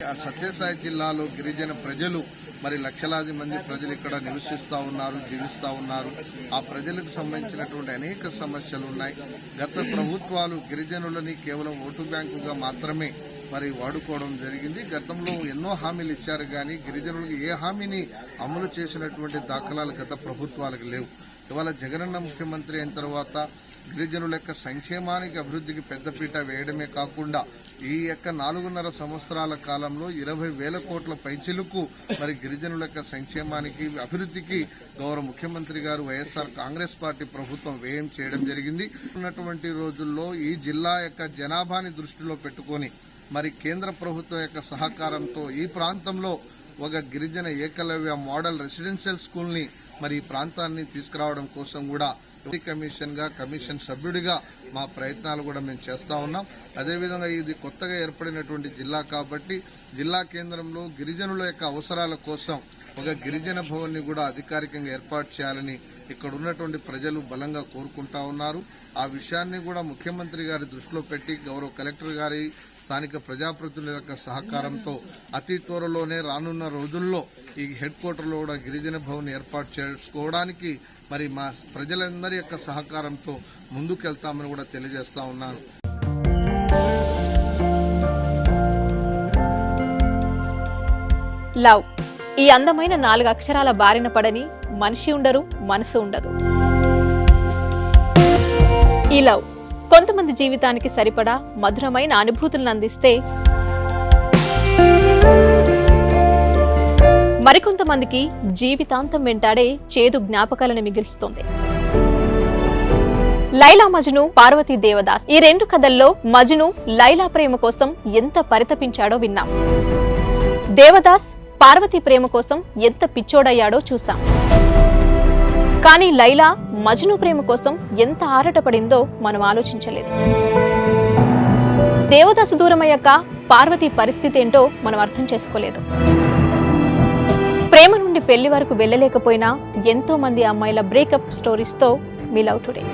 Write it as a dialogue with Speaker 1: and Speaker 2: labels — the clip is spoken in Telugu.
Speaker 1: సత్యసాయి జిల్లాలో గిరిజన ప్రజలు మరి లక్షలాది మంది ప్రజలు ఇక్కడ నివసిస్తూ ఉన్నారు, జీవిస్తూ ఉన్నారు. ఆ ప్రజలకు సంబంధించినటువంటి అనేక సమస్యలు ఉన్నాయి. గత ప్రభుత్వాలు గిరిజనులని కేవలం ఓటు బ్యాంకుగా మాత్రమే మరి వాడుకోవడం జరిగింది. గతంలో ఎన్నో హామీలు ఇచ్చారు కానీ గిరిజనులకు ఏ హామీని అమలు చేసినటువంటి దాఖలాలు గత ప్రభుత్వాలకు లేవు. ఇవాళ జగనన్న ముఖ్యమంత్రి అయిన తర్వాత గిరిజనుల యొక్క సంక్షేమానికి అభివృద్ధికి పెద్దపీట వేయడమే కాకుండా ఈ యొక్క 4.5 సంవత్సరాల కాలంలో 20,000 కోట్ల పైచిలుకు మరి గిరిజనుల యొక్క సంక్షేమానికి అభివృద్ధికి గౌరవ ముఖ్యమంత్రి గారు వైఎస్ఆర్ కాంగ్రెస్ పార్టీ ప్రభుత్వం వ్యయం చేయడం జరిగింది. ఉన్నటువంటి రోజుల్లో ఈ జిల్లా యొక్క జనాభాని దృష్టిలో పెట్టుకొని మరి కేంద్ర ప్రభుత్వం యొక్క సహకారంతో ఈ ప్రాంతంలో ఒక గిరిజన ఏకలవ్య మోడల్ రెసిడెన్షియల్ స్కూల్ ని మరి ఈ ప్రాంతాన్ని తీసుకురావడం కోసం కూడా కమిషన్ సభ్యుడిగా మా ప్రయత్నాలు కూడా మేము చేస్తా ఉన్నాం. అదేవిధంగా ఇది కొత్తగా ఏర్పడినటువంటి జిల్లా కాబట్టి జిల్లా కేంద్రంలో గిరిజనుల యొక్క అవసరాల కోసం ఒక గిరిజన భవన్ ని కూడా అధికారికంగా ఏర్పాటు చేయాలని ఇక్కడ ఉన్నటువంటి ప్రజలు బలంగా కోరుకుంటా ఉన్నారు. ఆ విషయాన్ని కూడా ముఖ్యమంత్రి గారి దృష్టిలో పెట్టి గౌరవ కలెక్టర్ గారి స్థానిక ప్రజాప్రతినిధుల యొక్క సహకారంతో అతి త్వరలోనే రానున్న రోజుల్లో ఈ హెడ్ క్వార్టర్లో కూడా గిరిజన భవన్ ఏర్పాటు చేసుకోవడానికి మరి మా ప్రజలందరి యొక్క సహకారంతో ముందుకెళ్తామని కూడా తెలియజేస్తా ఉన్నాను.
Speaker 2: లవ్ ఈ అందమైన 4 అక్షరాల బారిన పడని మనిషి ఉండరు, మనసు ఉండదు. ఈ లవ్ కొంతమంది జీవితానికి సరిపడా మధురమైన అనుభూతులను అందిస్తే మరికొంతమందికి జీవితాంతం వెంటాడే చేదు జ్ఞాపకాలను మిగిల్చుతోంది. లైలా మజ్ను, పార్వతీ దేవదాస్ ఈ 2 కథల్లో మజ్ను లైలా ప్రేమ కోసం ఎంత పరితపించాడో విన్నాం. దేవదాస్ పార్వతీ ప్రేమ కోసం ఎంత పిచ్చోడయ్యాడో చూసాం. కానీ లైలా మజ్ను ప్రేమ కోసం ఎంత ఆరాటపడిందో మనం ఆలోచించలేదు. దేవదాసు దూరమయ్యాక పార్వతీ పరిస్థితి ఏంటో మనం అర్థం చేసుకోలేదు. ప్రేమ నుండి పెళ్లి వరకు వెళ్ళలేకపోయినా ఎంతో మంది అమ్మాయిల బ్రేకప్ స్టోరీస్తో మీ లవ్ టుడే.